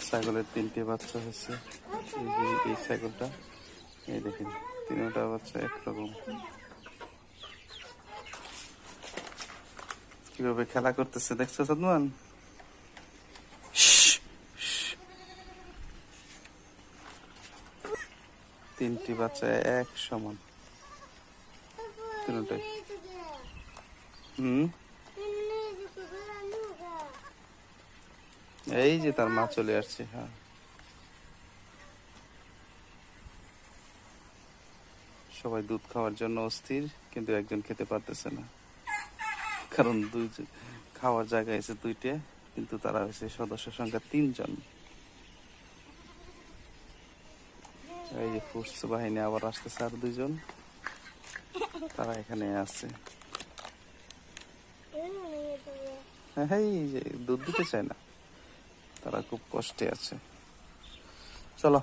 ছাগলের 3টে বাচ্চা হয়েছে। এই ছাগলটা, এই দেখেন 3টা বাচ্চা একরকম। কিভাবে খেলা করতেছে দেখছো সাদমান? 3টি বাচ্চা এক সমান, 3টাই। এই যে তার মা চলে আসছে। হ্যাঁ, সবাই দুধ খাওয়ার জন্য অস্থির, কিন্তু একজন খেতে পারতেছে না, কারণ খাওয়ার জায়গা হয়েছে 2টে, কিন্তু তারা হয়েছে সদস্য সংখ্যা 3জন। এই যে ফুটস বাহিনী আবার আসতেছে, আর 2জন, তারা এখানে আছে। হ্যাঁ, এই যে দুধ দিতে চায় না, তারা খুব কষ্টে আছে। চলো।